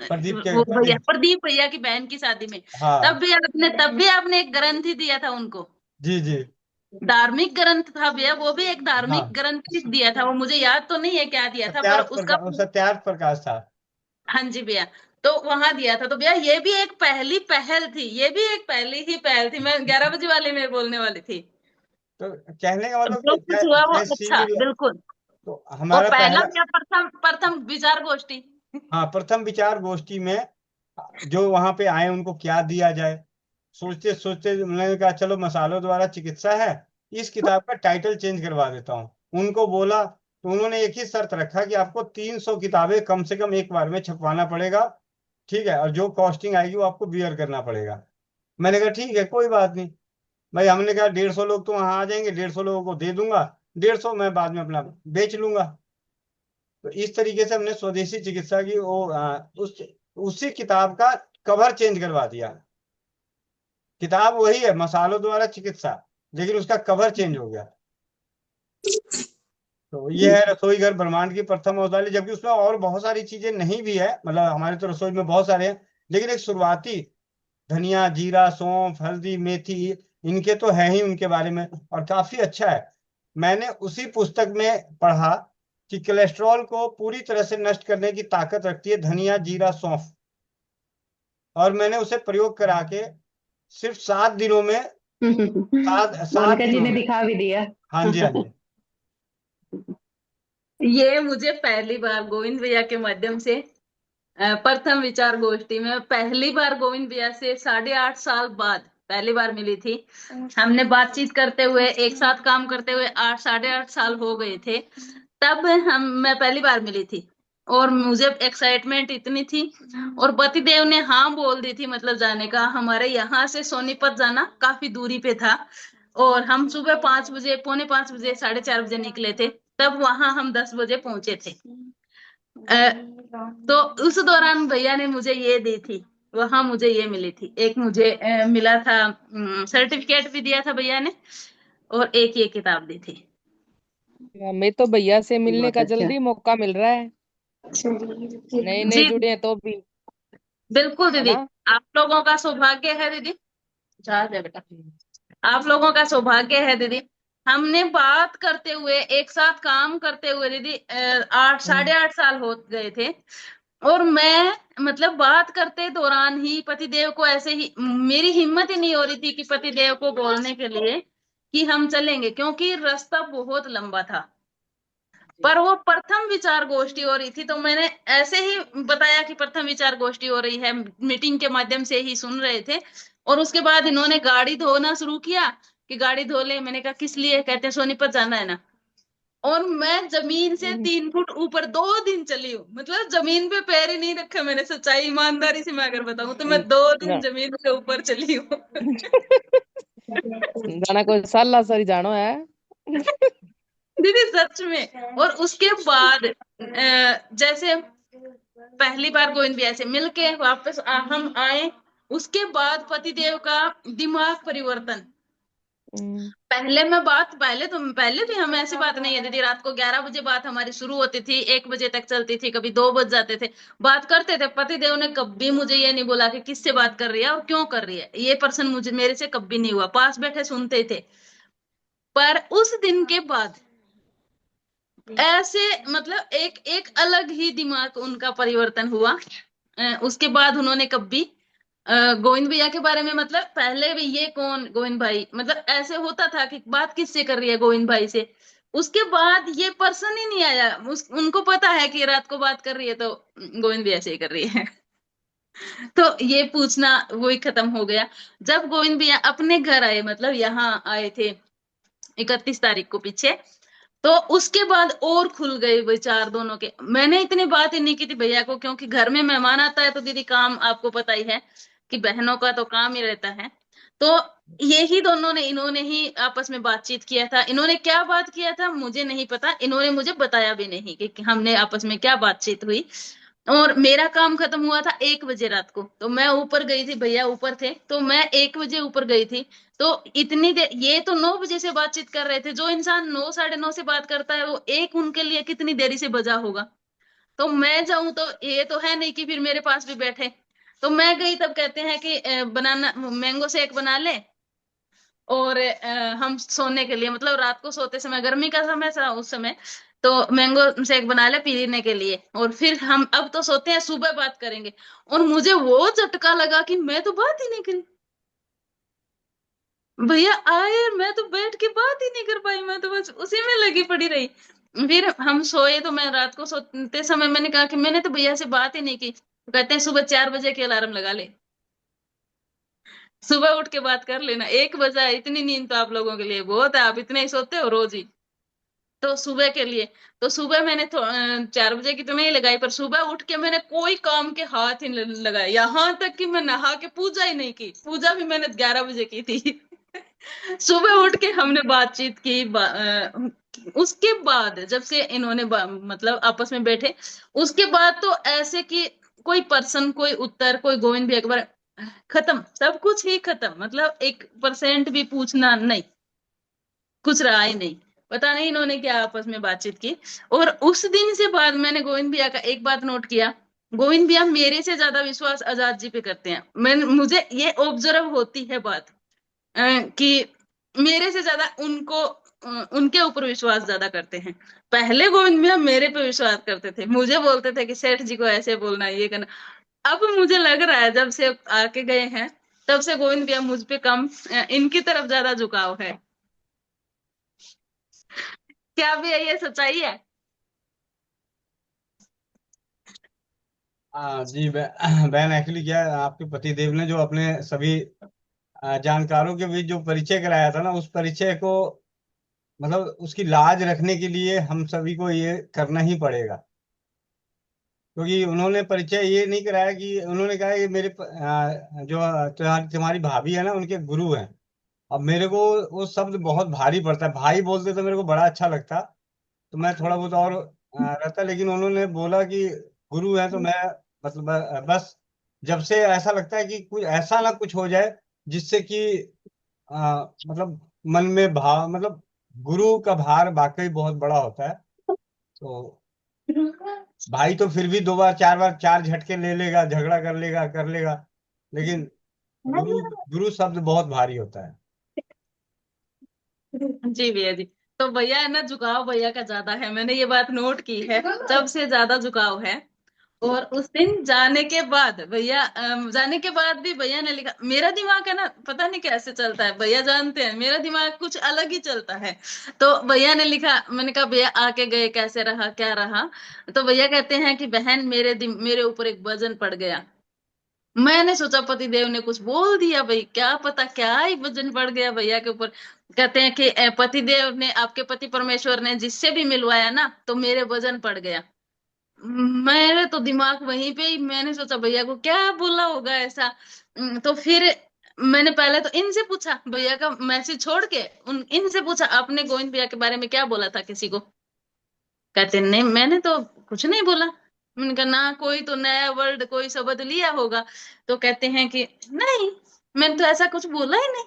[SPEAKER 8] वो भैया
[SPEAKER 3] प्रदीप।
[SPEAKER 8] प्रदीप भैया की बहन की शादी में,
[SPEAKER 3] हाँ
[SPEAKER 8] तब भी आपने एक ग्रंथ ही दिया था उनको।
[SPEAKER 3] जी जी।
[SPEAKER 8] धार्मिक ग्रंथ था भैया, वो भी एक धार्मिक
[SPEAKER 3] हाँ,
[SPEAKER 8] ग्रंथ ही दिया था, वो मुझे याद तो नहीं है क्या दिया था, पर उसका
[SPEAKER 3] सत्यार्थ प्रकाश था।
[SPEAKER 8] हाँ जी भैया, तो वहां दिया था। तो भैया ये भी एक पहली पहल थी, ये भी एक पहली ही पहल थी। मैं 11 बजे वाले में बोलने वाली थी।
[SPEAKER 3] तो कहने का
[SPEAKER 8] तो
[SPEAKER 3] मतलब
[SPEAKER 8] जो
[SPEAKER 3] कि
[SPEAKER 8] कुछ हुआ वो
[SPEAKER 3] जय
[SPEAKER 8] अच्छा,
[SPEAKER 3] शिविर,
[SPEAKER 8] बिल्कुल।
[SPEAKER 3] तो
[SPEAKER 8] और
[SPEAKER 3] हमारा
[SPEAKER 8] पहला
[SPEAKER 3] पहला,
[SPEAKER 8] क्या, प्रथम प्रथम विचार गोष्ठी।
[SPEAKER 3] हाँ प्रथम विचार गोष्ठी में जो वहां पे आए उनको क्या दिया जाए, सोचते सोचते मैंने कहा चलो मसालों द्वारा चिकित्सा है, इस किताब का टाइटल चेंज करवा देता हूँ। उनको बोला तो उन्होंने एक ही शर्त रखा कि आपको 300 किताबें कम से कम एक बार में छपवाना पड़ेगा, ठीक है, और जो कॉस्टिंग आएगी वो आपको बियर करना पड़ेगा। मैंने कहा ठीक है, कोई बात नहीं भाई। हमने कहा 150 लोग तो वहां आ जाएंगे, 150 लोगों को दे दूंगा, 150 मैं बाद में अपना बेच लूंगा। तो इस तरीके से हमने स्वदेशी चिकित्सा की वो उसी किताब का कवर चेंज करवा दिया। किताब वही है, मसालों द्वारा चिकित्सा, लेकिन उसका कवर चेंज हो गया। तो ये है रसोई घर ब्रह्मांड की प्रथम औषधालय, जबकि उसमें और बहुत सारी चीजें नहीं भी है, मतलब हमारे तो रसोई में बहुत सारे हैं, लेकिन एक शुरुआती धनिया, जीरा, सौंफ, हल्दी, मेथी, इनके तो है ही उनके बारे में, और काफी अच्छा है। मैंने उसी पुस्तक में पढ़ा कि कोलेस्ट्रॉल को पूरी तरह से नष्ट करने की ताकत रखती है धनिया, जीरा, सौंफ, और मैंने उसे प्रयोग करा के सिर्फ 7 दिनों में, सात
[SPEAKER 5] मोनिका जी
[SPEAKER 3] दिनों
[SPEAKER 5] ने
[SPEAKER 3] में।
[SPEAKER 5] दिखा भी दिया।
[SPEAKER 3] हाँ जी, हाँ जी।
[SPEAKER 8] ये मुझे पहली बार गोविंद भैया के माध्यम से प्रथम विचार गोष्ठी में पहली बार गोविंद भैया से 8.5 साल बाद पहली बार मिली थी। हमने बातचीत करते हुए, एक साथ काम करते हुए 8 साढ़े 8 साल हो गए थे, तब मैं पहली बार मिली थी, और मुझे एक्साइटमेंट इतनी थी, और पतिदेव ने हाँ बोल दी थी, मतलब जाने का। हमारे यहाँ से सोनीपत जाना काफी दूरी पे था, और हम सुबह 5 बजे, पौने 5 बजे, 4:30 बजे निकले थे, तब वहां हम 10 बजे पहुंचे थे। तो उस दौरान भैया ने मुझे ये दी थी, वहां मुझे ये मिली थी। एक मुझे मिला था, सर्टिफिकेट भी दिया था भैया ने, और एक ये किताब दी थी।
[SPEAKER 9] हमें तो भैया से मिलने
[SPEAKER 5] बहुत
[SPEAKER 9] का
[SPEAKER 5] अच्छा।
[SPEAKER 9] जल्दी मौका मिल रहा है, नए नए
[SPEAKER 8] जी
[SPEAKER 9] जुड़े हैं तो भी,
[SPEAKER 8] बिल्कुल
[SPEAKER 9] है
[SPEAKER 8] दीदी,
[SPEAKER 9] ना।
[SPEAKER 8] आप लोगों का सौभाग्य है दीदी। जा जा बेटा, आप लोगों का सौभाग्य है दीदी। हमने बात करते हुए, एक साथ काम करते हुए दीदी, 8 साढ़े 8 साल हो गए थे, और मैं मतलब बात करते दौरान ही पतिदेव को ऐसे ही, मेरी हिम्मत ही नहीं हो रही थी कि पतिदेव को बोलने के लिए कि हम चलेंगे, क्योंकि रास्ता बहुत लंबा था। पर वो प्रथम विचार गोष्ठी हो रही थी, तो मैंने ऐसे ही बताया कि प्रथम विचार गोष्ठी हो रही है, मीटिंग के माध्यम से ही सुन रहे थे। और उसके बाद इन्होंने गाड़ी धोना शुरू किया कि गाड़ी धो ले। मैंने कहा किस लिए? कहते हैं सोनीपत जाना है ना। और मैं जमीन से 3 फुट ऊपर 2 दिन चली हूँ, मतलब जमीन पे पैर ही नहीं रखा मैंने। सच्चाई ईमानदारी से मैं अगर बताऊं तो मैं 2 दिन
[SPEAKER 9] जा-
[SPEAKER 8] जमीन के ऊपर चली हूँ।
[SPEAKER 9] जाना कोई साला सरी जानो है।
[SPEAKER 8] दीदी सच में। और उसके बाद जैसे पहली बार गोविंद भैया से मिलके वापस हम आए, उसके बाद पतिदेव का दिमाग परिवर्तन।
[SPEAKER 9] हम्म,
[SPEAKER 8] पहले भी हम ऐसी बात नहीं है दीदी, रात को 11 बजे बात हमारी शुरू होती थी, 1 बजे तक चलती थी, कभी 2 बज जाते थे, बात करते थे। पतिदेव ने कभी मुझे ये नहीं बोला कि किससे बात कर रही है और क्यों कर रही है। ये पर्सन मुझे, मेरे से कभी नहीं हुआ, पास बैठे सुनते थे। पर उस दिन के बाद ऐसे, मतलब एक एक अलग ही दिमाग उनका परिवर्तन हुआ। उसके बाद उन्होंने कभी गोविंद भैया के बारे में, मतलब पहले भी ये कौन गोविंद भाई, मतलब ऐसे होता था कि बात किससे कर रही है, गोविंद भाई से। उसके बाद ये पर्सन ही नहीं आया। उनको पता है कि रात को बात कर रही है तो गोविंद भैया से ही कर रही है। तो ये पूछना वो ही खत्म हो गया। जब गोविंद भैया अपने घर आए, मतलब यहाँ आए थे 31 तारीख को पीछे, तो उसके बाद और खुल गए विचार दोनों के। मैंने इतनी बात ही नहीं की थी भैया को, क्योंकि घर में मेहमान आता है तो दीदी काम आपको पता ही है कि बहनों का तो काम ही रहता है। तो ये ही दोनों ने, इन्होंने ही आपस में बातचीत किया था। इन्होंने क्या बात किया था मुझे नहीं पता, इन्होंने मुझे बताया भी नहीं कि हमने आपस में क्या बातचीत हुई। और मेरा काम खत्म हुआ था 1 बजे रात को, तो मैं ऊपर गई थी, भैया ऊपर थे, तो मैं 1 बजे ऊपर गई थी। तो इतनी देर, ये तो 9 बजे से बातचीत कर रहे थे। जो इंसान 9 साढ़े 9 से बात करता है, वो एक उनके लिए कितनी देरी से बजा होगा। तो मैं जाऊं तो ये तो है नहीं कि फिर मेरे पास भी बैठे। तो मैं गई, तब कहते हैं कि बनाना, मैंगो शेक बना ले, और हम सोने के लिए, मतलब रात को सोते समय, गर्मी का समय था उस समय, तो मैंगो शेक बना ले पीने के लिए, और फिर हम अब तो सोते हैं, सुबह बात करेंगे। और मुझे वो झटका लगा कि मैं तो बात ही नहीं करी। भैया आए, मैं तो बैठ के बात ही नहीं कर पाई, मैं तो बस उसी में लगी पड़ी रही। फिर हम सोए, तो मैं रात को सोते समय मैंने कहा कि मैंने तो भैया से बात ही नहीं की। तो कहते हैं सुबह 4 बजे के अलार्म लगा ले, सुबह उठ के बात कर लेना। 1 बजा, इतनी नींद तो आप लोगों के लिए बहुत है, आप इतने ही सोते हो रोज ही। तो सुबह के लिए, तो सुबह मैंने 4 बजे की तो नहीं लगाई, पर सुबह उठ के मैंने कोई काम के हाथ ही नहीं लगाए, यहाँ तक कि मैं नहा के पूजा ही नहीं की। पूजा भी मैंने 11 बजे की थी। सुबह उठ के हमने बातचीत की, उसके बाद जब से इन्होंने मतलब आपस में बैठे, उसके बाद तो ऐसे कि कोई पर्सन, कोई उत्तर, कोई गोविंद भी एक बार खत्म, सब कुछ ही खत्म, मतलब 1% भी पूछना नहीं, कुछ रहा ही नहीं। पता नहीं इन्होंने क्या आपस में बातचीत की। और उस दिन से बाद मैंने गोविंद भैया का एक बात नोट किया, गोविंद भैया मेरे से ज्यादा विश्वास आजाद जी पे करते हैं। मैं मुझे ये ऑब्जर्व होती है बात, कि मेरे से ज्यादा उनको उनके ऊपर विश्वास ज्यादा करते हैं। पहले गोविंद भैया मेरे पे विश्वास करते थे, मुझे बोलते थे कि सेठ जी को ऐसे बोलना है, ये करना। अब मुझे लग रहा है जब से आके गए हैं, तब से गोविंद भैया मुझ पे कम, इनकी तरफ ज्यादा झुकाव है। क्या भी है, ये सच्चाई है?
[SPEAKER 3] जी बहन, एक्चुअली क्या है, आपके पति देव ने जो अपने सभी जानकारों के बीच जो परिचय कराया था ना, उस परिचय को मतलब उसकी लाज रखने के लिए हम सभी को ये करना ही पड़ेगा। क्योंकि उन्होंने परिचय ये नहीं कराया कि उन्होंने कहा ये मेरे जो तुम्हारी भाभी है ना, उनके गुरु हैं। अब मेरे को वो शब्द बहुत भारी पड़ता है, भाई बोलते तो मेरे को बड़ा अच्छा लगता, तो मैं थोड़ा बहुत और रहता, लेकिन उन्होंने बोला कि गुरु है, तो मैं मतलब बस जब से ऐसा लगता है कि कुछ ऐसा ना कुछ हो जाए जिससे कि मतलब मन में भाव, मतलब गुरु का भार वाकई बहुत बड़ा होता है। तो भाई तो फिर भी 2 बार 4 बार 4 झटके ले लेगा, झगड़ा कर लेगा, लेकिन गुरु गुरु शब्द बहुत भारी होता है।
[SPEAKER 8] जी भैया जी। तो भैया है ना, झुकाव भैया का ज्यादा है, मैंने ये बात नोट की है, सबसे ज्यादा झुकाव है। और उस दिन जाने के बाद भैया, जाने के बाद भी भैया ने लिखा, मेरा दिमाग है ना पता नहीं कैसे चलता है, भैया जानते हैं मेरा दिमाग कुछ अलग ही चलता है। तो भैया ने लिखा, मैंने कहा भैया आके गए कैसे रहा, क्या रहा? तो भैया कहते हैं कि बहन मेरे ऊपर एक वजन पड़ गया। मैंने सोचा पति देव ने कुछ बोल दिया, भाई क्या पता क्या ही वजन पड़ गया भैया के ऊपर। कहते हैं कि पति देव ने, आपके पति परमेश्वर ने जिससे भी मिलवाया ना, तो मेरे वजन पड़ गया। मेरे तो दिमाग वहीं पे ही, मैंने सोचा भैया को क्या बोला होगा ऐसा। तो फिर मैंने पहले तो इनसे पूछा, भैया का मैसेज छोड़ के उन इनसे पूछा, आपने गोविंद भैया के बारे में क्या बोला था किसी को? कहते नहीं मैंने तो कुछ नहीं बोला। मैंने कहा ना, कोई तो नया वर्ड, कोई शब्द लिया होगा। तो कहते हैं कि नहीं, मैंने तो ऐसा कुछ बोला ही नहीं।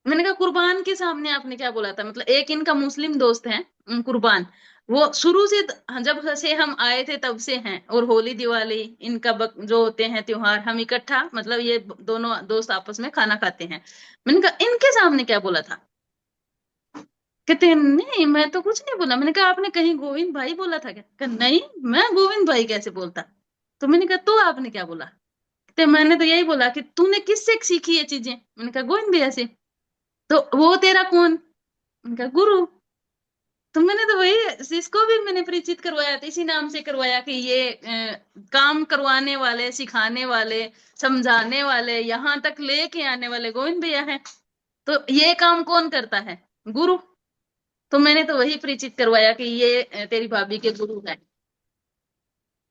[SPEAKER 8] मैंने कहा कुर्बान के सामने आपने क्या बोला था? मतलब एक इनका मुस्लिम दोस्त है, कुर्बान, वो शुरू से जब से हम आए थे तब से हैं, और होली दिवाली इनका जो होते हैं त्योहार, हम इकट्ठा, मतलब ये दोनों दोस्त आपस में खाना खाते हैं। मैंने कहा इनके सामने क्या बोला था? कहते हैं नहीं मैं तो कुछ नहीं बोला। मैंने कहा आपने कहीं गोविंद भाई बोला था क्या? कहा नहीं, मैं गोविंद भाई कैसे बोलता। तो मैंने कहा तो आपने क्या बोला? कहते मैंने तो यही बोला कि तूने किससे सीखी ये चीजें। मैंने कहा गोविंद भैया से। तो वो तेरा कौन? मैंने कहा गुरु। तो मैंने तो वही, इसको भी मैंने परिचित करवाया था, इसी नाम से करवाया कि ये काम करवाने वाले, सिखाने वाले, समझाने वाले, यहाँ तक लेके आने वाले गोविंद भैया हैं। तो ये काम कौन करता है? गुरु। तो मैंने तो वही परिचित करवाया कि ये तेरी भाभी के गुरु है।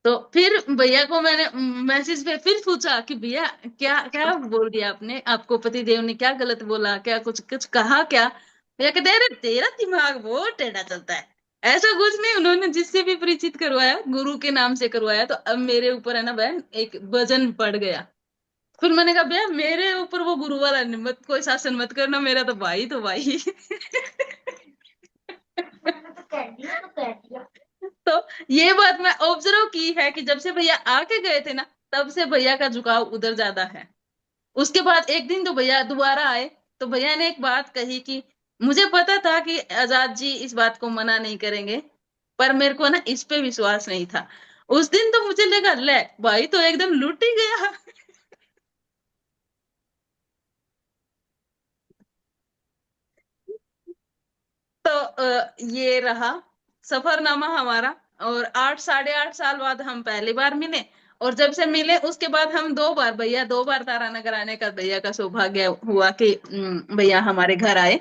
[SPEAKER 8] तो फिर भैया को मैंने मैसेज पे फिर पूछा कि भैया क्या क्या बोल दिया आपने, आपको पति देव ने क्या गलत बोला, क्या कुछ कुछ कहा क्या? भैया कहते अरे तेरा दिमाग बहुत टेढ़ा चलता है। ऐसा कुछ नहीं, उन्होंने जिससे भी परिचित करवाया गुरु के नाम से करवाया, तो अब मेरे ऊपर है ना बहन एक वजन पड़ गया। फिर मैंने कहा भैया मेरे ऊपर वो गुरु वाला मत, कोई शासन मत करना, मेरा तो भाई तो भाई। तो ये बात मैं ऑब्जर्व की है कि जब से भैया आके गए थे ना, तब से भैया का झुकाव उधर ज्यादा है। उसके बाद एक दिन तो भैया दोबारा आए, तो भैया ने एक बात कही कि मुझे पता था कि आजाद जी इस बात को मना नहीं करेंगे, पर मेरे को ना इस पे विश्वास नहीं था। उस दिन तो मुझे लगा ले भाई तो एकदम लूट ही गया। तो ये रहा सफरनामा हमारा। और 8 साढ़े 8 साल बाद हम पहली बार मिले, और जब से मिले उसके बाद हम 2 बार, भैया 2 बार तारानगर आने का भैया का सौभाग्य हुआ कि भैया हमारे घर आए।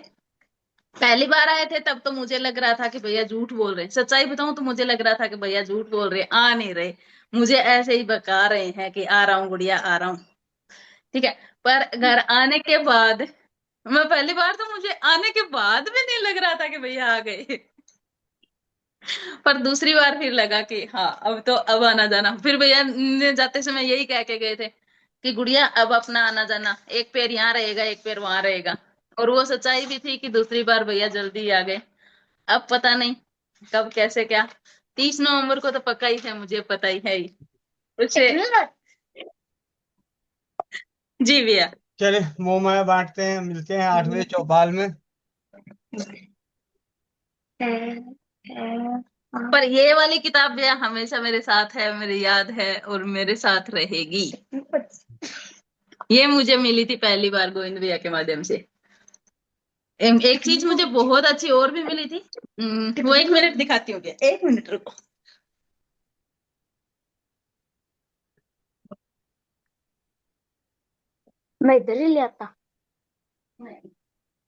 [SPEAKER 8] पहली बार आए थे तब तो मुझे लग रहा था कि भैया झूठ बोल रहे हैं, सच्चाई बताऊं तो मुझे लग रहा था कि भैया झूठ बोल रहे हैं, आ नहीं रहे, मुझे ऐसे ही बका रहे हैं कि आ रहा हूँ गुड़िया आ रहा हूँ। ठीक है। पर घर आने के बाद, मैं पहली बार तो मुझे आने के बाद भी नहीं लग रहा था कि भैया आ गए। पर दूसरी बार फिर लगा कि हाँ अब तो अब आना जाना। फिर भैया ने जाते समय यही कह के गए थे कि गुड़िया अब अपना आना जाना, एक पैर यहाँ रहेगा एक पैर वहां रहेगा। और वो सच्चाई भी थी कि दूसरी बार भैया जल्दी ही आ गए। अब पता नहीं कब कैसे क्या। 30 नवंबर को तो पक्का ही है, मुझे पता ही है ही उसे। जी भैया।
[SPEAKER 3] चले मोह माया बांटते हैं, मिलते हैं 8वें चौपाल में।
[SPEAKER 8] पर ये वाली किताब भैया हमेशा मेरे साथ है, मेरी याद है और मेरे साथ रहेगी। ये मुझे मिली थी पहली बार गोविंद भैया के माध्यम से। एक चीज मुझे बहुत अच्छी और भी मिली थी। वो 1 मिनट दिखाती हूँ क्या, 1 मिनट रुको। मैं इधर ही ले आता।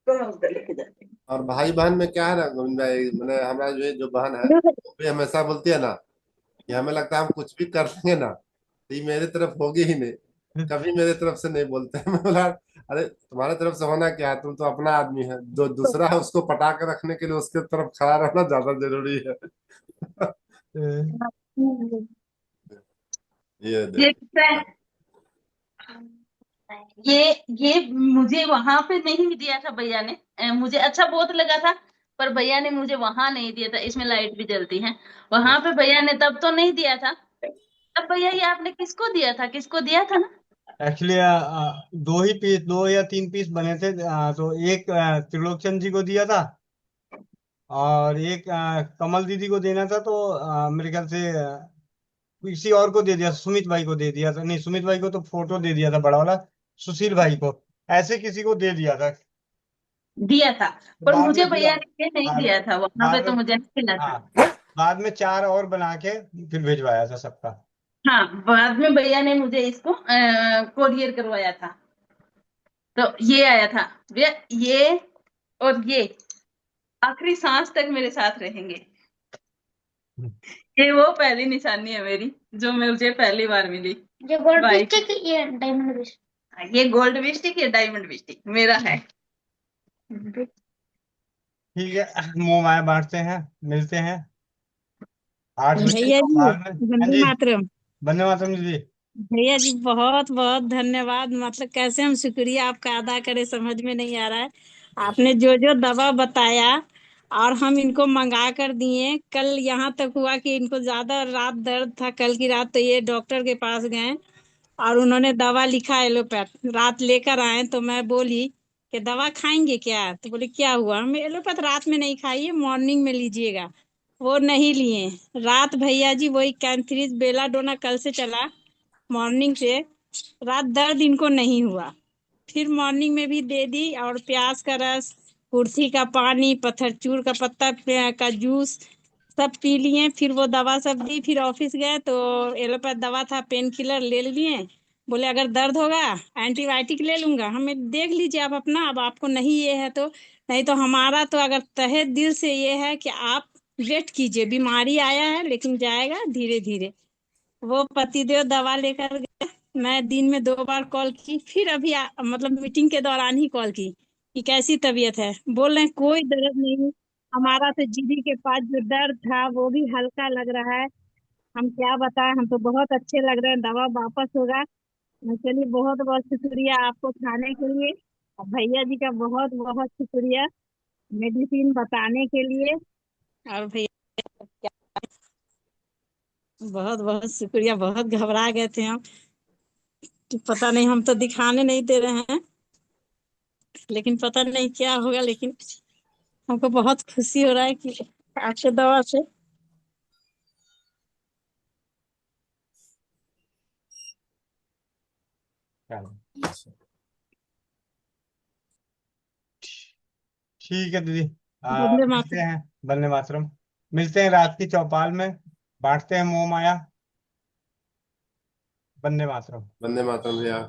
[SPEAKER 8] तो मैं उधर लेके जाती हूँ।
[SPEAKER 1] और भाई बहन में क्या है ना गोविंद भाई, मैंने हमारा जो बहन है वो भी हमेशा बोलती है ना कि हमें लगता है हम कुछ भी कर लेंगे ना तो ये मेरे तरफ होगी ही नहीं, कभी मेरे तरफ से नहीं बोलते हैं। मैं बोला अरे तुम्हारे तरफ से होना क्या है, तुम तो अपना आदमी है, जो दूसरा है उसको पटा के रखने के लिए उसके तरफ खड़ा रहना ज्यादा जरूरी है। ये
[SPEAKER 8] ये
[SPEAKER 1] देखो।
[SPEAKER 8] किसका है? ये मुझे वहां पे नहीं दिया था भैया ने। मुझे अच्छा बहुत लगा था, पर भैया ने मुझे वहां नहीं दिया था। इसमें लाइट भी जलती है। वहां पे भैया ने तब तो नहीं दिया था। तब भैया ये आपने किसको दिया था, किसको दिया था ना?
[SPEAKER 3] एक्चुअली 2 ही पीस, 2 या 3 पीस बने थे। तो एक त्रिलोकचंद जी को दिया था, और एक कमल दीदी को देना था। तो मेरे ख्याल से किसी और को दे दिया, सुमित भाई को दे दिया था। नहीं, सुमित भाई को तो फोटो दे दिया था बड़ा वाला, सुशील भाई को, ऐसे किसी को दे दिया था।
[SPEAKER 8] दिया था। पर
[SPEAKER 3] बाद
[SPEAKER 8] मुझे
[SPEAKER 3] में फिर
[SPEAKER 8] भैया ने ये नहीं
[SPEAKER 3] बाद
[SPEAKER 8] दिया था, वहां पे
[SPEAKER 3] बाद
[SPEAKER 8] तो
[SPEAKER 3] में
[SPEAKER 8] मुझे नहीं मिला था।
[SPEAKER 3] हाँ, बाद में 4 और बना के फिर भिजवाया था सबका।
[SPEAKER 8] हाँ, बाद में भैया ने मुझे इसको कोरियर करवाया था। तो ये आया था भैया, ये और ये आखिरी सांस तक मेरे साथ रहेंगे। ये वो पहली निशानी है मेरी जो मुझे पहली बार मिली। ये गोल्ड भाई बिस्टिक, ये डायमंड बिस्टिक, ये गोल्ड बिस्टिक, ये डायमंड बिस्टिक मेरा है।
[SPEAKER 3] ठीक है, मोह माया बांटते हैं, मिलते हैं 8वें
[SPEAKER 10] भैया जी,
[SPEAKER 3] चौपाल में। हाँ
[SPEAKER 10] वंदे
[SPEAKER 3] जी,
[SPEAKER 10] मातरम।
[SPEAKER 3] वंदे मातरम जी।
[SPEAKER 10] भैया जी बहुत बहुत धन्यवाद। मतलब कैसे हम शुक्रिया आपका अदा करें, समझ में नहीं आ रहा है। आपने जो जो दवा बताया और हम इनको मंगा कर दिए। कल यहाँ तक हुआ कि इनको ज्यादा रात दर्द था, कल की रात तो ये डॉक्टर के पास गए और उन्होंने दवा लिखा एलोपैथ, रात लेकर आए। तो मैं बोली कि दवा खाएंगे क्या, तो बोले क्या हुआ, हम एलोपैथ रात में नहीं खाइए, मॉर्निंग में लीजिएगा। वो नहीं लिए। रात भैया जी वही कैंथरीज बेलाडोना कल से चला, मॉर्निंग से। रात दर्द इनको नहीं हुआ। फिर मॉर्निंग में भी दे दी, और प्याज का रस, कुर्थी का पानी, पत्थरचूर का पत्ता का जूस सब पी लिए। फिर वो दवा सब दी, फिर ऑफिस गए तो एलोपैथ दवा था, पेन किलर ले लिए। बोले अगर दर्द होगा एंटीबायोटिक ले लूंगा। हमें देख लीजिए आप अपना, अब आपको नहीं ये है तो। नहीं तो हमारा तो अगर तहे दिल से ये है कि आप वेट कीजिए, बीमारी आया है लेकिन जाएगा धीरे धीरे। वो पतिदेव दवा लेकर गए। मैं दिन में 2 बार कॉल की, फिर अभी मतलब मीटिंग के दौरान ही कॉल की कि कैसी तबीयत है। बोल रहे हैं कोई दर्द नहीं, हमारा तो जीभी के पास जो दर्द था वो भी हल्का लग रहा है। हम क्या बताएं, हम तो बहुत अच्छे लग रहे हैं, दवा वापस होगा। मैं चलिए बहुत बहुत शुक्रिया आपको खाने के लिए, और भैया जी का बहुत बहुत शुक्रिया मेडिसिन बताने के लिए। और भैया बहुत बहुत शुक्रिया, बहुत घबरा गए थे हम कि पता नहीं, हम तो दिखाने नहीं दे रहे हैं, लेकिन पता नहीं क्या होगा। लेकिन हमको बहुत खुशी हो रहा है कि आपके दवा से।
[SPEAKER 3] ठीक है दीदी,
[SPEAKER 10] वंदे
[SPEAKER 3] मिलते
[SPEAKER 10] मातरम।
[SPEAKER 3] हैं। वंदे मातरम। मिलते हैं रात की चौपाल में, बांटते हैं मोह माया। वंदे मातरम।
[SPEAKER 1] वंदे मातरम भैया।